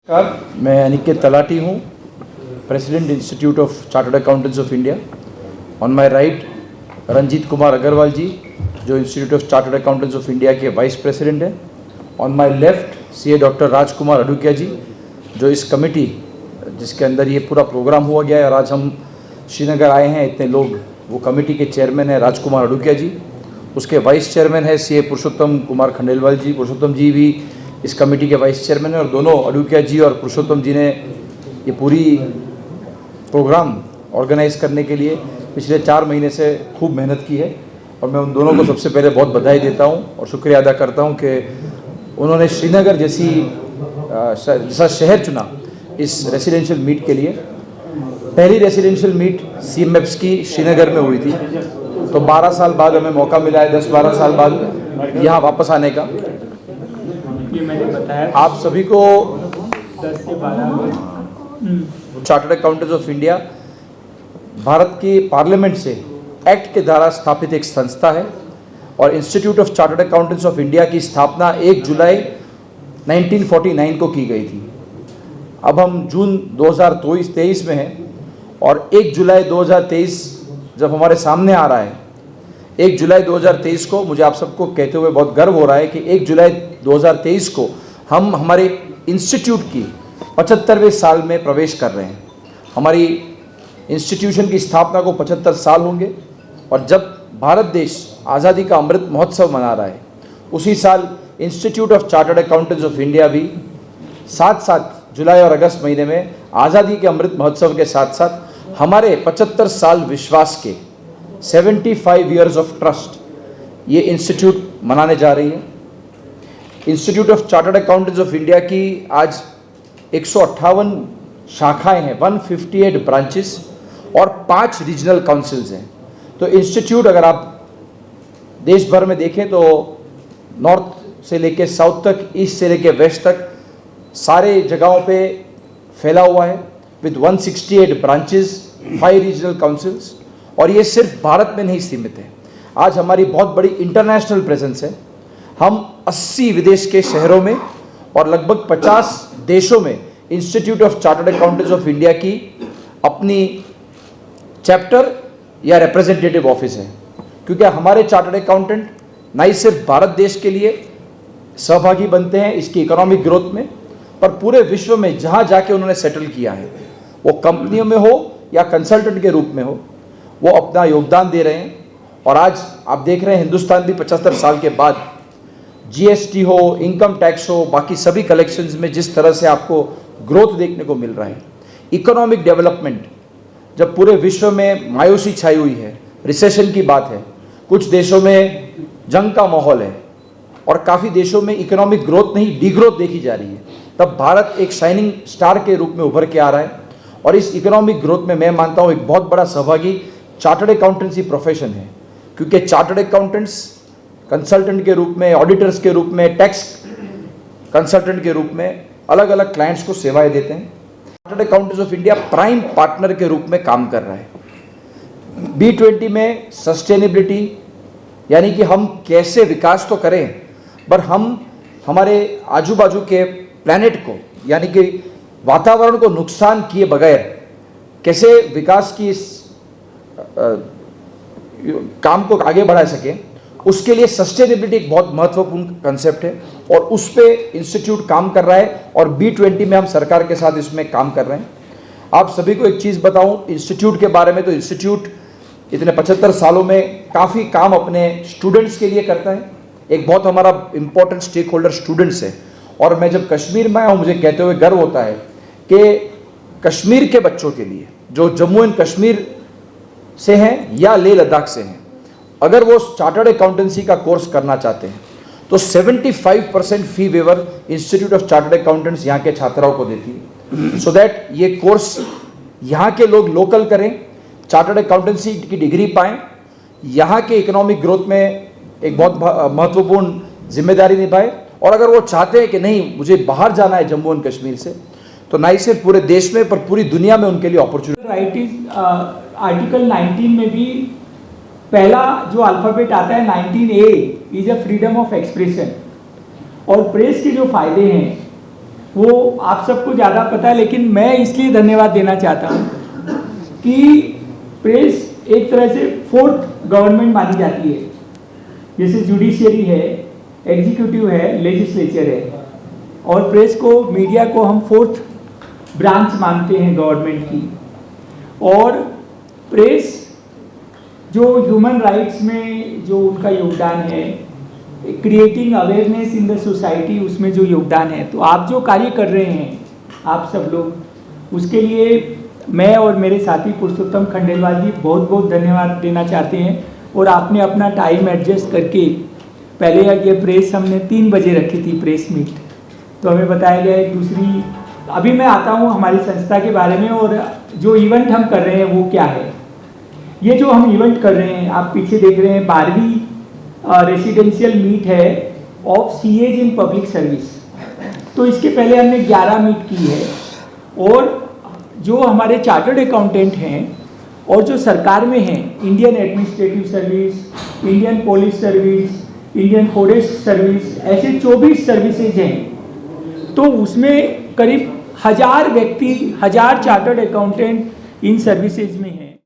नमस्कार, मैं अनिकेत तलाटी हूँ, president institute of chartered accountants of India. On my right Ranjeet Kumar Agarwal ji, जो institute of chartered accountants of India के vice president हैं। On my left CA doctor Rajkumar Adukia ji, जो इस कमेटी जिसके अंदर ये पूरा प्रोग्राम हुआ गया है और आज हम श्रीनगर आए हैं इतने लोग, वो कमेटी के चेयरमैन हैं राजकुमार अडुकिया जी। उसके वाइस चेयरमैन है सीए पुरुषोत्तम कुमार खंडेलवाल जी। पुरुषोत्तम जी भी इस कमेटी के वाइस चेयरमैन हैं और दोनों अडुकिया जी और पुरुषोत्तम जी ने ये पूरी प्रोग्राम ऑर्गेनाइज करने के लिए पिछले 4 महीने से खूब मेहनत की है और मैं उन दोनों को सबसे पहले बहुत बधाई देता हूँ और शुक्रिया अदा करता हूँ कि उन्होंने श्रीनगर जैसा शहर चुना इस रेसिडेंशियल मीट के लिए। पहली रेसिडेंशियल मीट CMEPS की श्रीनगर में हुई थी, तो 12 साल बाद हमें मौका मिला है 10-12 साल बाद यहाँ वापस आने का। आप सभी को 10 से 12 chartered accountants of India Bharat की पार्लियामेंट से एक्ट के द्वारा स्थापित एक संस्था है और institute of chartered accountants of India की स्थापना 1 जुलाई 1949 को की गई थी। अब हम जून 2023 में हैं और 1 जुलाई 2023 जब हमारे सामने आ रहा है, 1 जुलाई 2023 को मुझे आप सबको कहते हुए बहुत गर्व हो रहा है कि 1 जुलाई 2023 को हम हमारे इंस्टीट्यूट की 75वें साल में प्रवेश कर रहे हैं। हमारी इंस्टीट्यूशन की स्थापना को 75 साल होंगे और जब भारत देश आज़ादी का अमृत महोत्सव मना रहा है, उसी साल institute of chartered accountants of India भी साथ जुलाई और अगस्त महीने में आज़ादी के अमृत महोत्सव के साथ साथ हमारे 75 साल विश्वास के 75 ईयर्स ऑफ ट्रस्ट ये इंस्टीट्यूट मनाने जा रही है। Institute of chartered accountants of India की आज 158 शाखाएं हैं, 158 ब्रांचेस और 5 रीजनल काउंसिल्स हैं। तो इंस्टीट्यूट अगर आप देश भर में देखें तो नॉर्थ से लेके साउथ तक, ईस्ट से लेके वेस्ट तक सारे जगहों पे फैला हुआ है विद 168 ब्रांचेस, 5 रीजनल काउंसिल्स। और ये सिर्फ भारत में नहीं सीमित है, आज हमारी बहुत बड़ी इंटरनेशनल प्रेजेंस है। हम 80 विदेश के शहरों में और लगभग 50 देशों में institute of chartered accountants of India की अपनी चैप्टर या रिप्रेजेंटेटिव ऑफिस है, क्योंकि हमारे चार्टर्ड अकाउंटेंट न ही सिर्फ भारत देश के लिए सहभागी बनते हैं इसकी इकोनॉमिक ग्रोथ में, पर पूरे विश्व में जहाँ जाके उन्होंने सेटल किया है, वो कंपनियों में हो या कंसल्टेंट के रूप में हो, वो अपना योगदान दे रहे हैं। और आज आप देख रहे हैं हिंदुस्तान भी 75 साल के बाद GST हो, इनकम टैक्स हो, बाकी सभी कलेक्शंस में जिस तरह से आपको ग्रोथ देखने को मिल रहा है, इकोनॉमिक डेवलपमेंट, जब पूरे विश्व में मायूसी छाई हुई है, रिसेशन की बात है, कुछ देशों में जंग का माहौल है और काफ़ी देशों में इकोनॉमिक ग्रोथ नहीं डीग्रोथ देखी जा रही है, तब भारत एक शाइनिंग स्टार के रूप में उभर के आ रहा है। और इस इकोनॉमिक ग्रोथ में मैं मानता हूँ एक बहुत बड़ा सहभागी चार्टर्ड अकाउंटेंसी प्रोफेशन है, क्योंकि चार्टर्ड अकाउंटेंट्स कंसल्टेंट के रूप में, ऑडिटर्स के रूप में, टैक्स कंसल्टेंट के रूप में अलग अलग क्लाइंट्स को सेवाएं देते हैं। Chartered accountants of India prime partner के रूप में काम कर रहा है। B20 में सस्टेनेबिलिटी यानी कि हम कैसे विकास तो करें, पर हम हमारे आजू बाजू के प्लैनेट को यानी कि वातावरण को नुकसान किए बगैर कैसे विकास की इस काम को आगे बढ़ा सकें, उसके लिए सस्टेनेबिलिटी एक बहुत महत्वपूर्ण कंसेप्ट है और उस पे इंस्टीट्यूट काम कर रहा है और B20 में हम सरकार के साथ इसमें काम कर रहे हैं। आप सभी को एक चीज़ बताऊं इंस्टीट्यूट के बारे में, तो इंस्टीट्यूट इतने 75 सालों में काफ़ी काम अपने स्टूडेंट्स के लिए करता है। एक बहुत हमारा इम्पोर्टेंट स्टेक होल्डर स्टूडेंट्स है और मैं जब कश्मीर में आया हूँ, मुझे कहते हुए गर्व होता है कि कश्मीर के बच्चों के लिए जो जम्मू एंड कश्मीर से हैं या लेह लद्दाख से हैं, अगर वो चार्टर्ड अकाउंटेंसी का कोर्स करना चाहते हैं तो 75% fee waiver institute of chartered accountants यहाँ के छात्राओं को देती है, सो दैट ये कोर्स यहाँ के लोग लोकल करें, चार्टर्ड अकाउंटेंसी की डिग्री पाएँ, यहाँ के इकोनॉमिक ग्रोथ में एक बहुत महत्वपूर्ण जिम्मेदारी निभाए। और अगर वो चाहते हैं कि नहीं मुझे बाहर जाना है जम्मू एंड कश्मीर से, तो ना ही सिर्फ पूरे देश में पर पूरी दुनिया में उनके लिए अपॉर्चुनिटी। आर्टिकल 19 में भी पहला जो अल्फाबेट आता है 19A is a freedom of expression. और प्रेस के जो फायदे हैं वो आप सबको ज़्यादा पता है, लेकिन मैं इसलिए धन्यवाद देना चाहता हूँ कि प्रेस एक तरह से फोर्थ गवर्नमेंट मानी जाती है। जैसे जुडिशियरी है, एग्जीक्यूटिव है, लेजिस्लेचर है, और प्रेस को, मीडिया को हम फोर्थ ब्रांच मानते हैं गवर्नमेंट की। और प्रेस जो ह्यूमन राइट्स में जो उनका योगदान है, creating awareness in the society, उसमें जो योगदान है, तो आप जो कार्य कर रहे हैं आप सब लोग, उसके लिए मैं और मेरे साथी पुरुषोत्तम खंडेलवाल जी बहुत बहुत धन्यवाद देना चाहते हैं। और आपने अपना टाइम एडजस्ट करके, पहले ये प्रेस हमने 3 बजे रखी थी प्रेस मीट, तो हमें बताया गया एक दूसरी, अभी मैं आता हूँ हमारी संस्था के बारे में और जो इवेंट हम कर रहे हैं वो क्या है। ये जो हम इवेंट कर रहे हैं, आप पीछे देख रहे हैं, 12वीं रेसिडेंशियल मीट है of CEOs in public service. तो इसके पहले हमने 11 मीट की है, और जो हमारे चार्टर्ड अकाउंटेंट हैं और जो सरकार में हैं, Indian administrative service, Indian police service, Indian forest service, ऐसे 24 सर्विसेज हैं। तो उसमें करीब 1000 व्यक्ति, 1000 चार्टर्ड अकाउंटेंट इन सर्विसेज में हैं।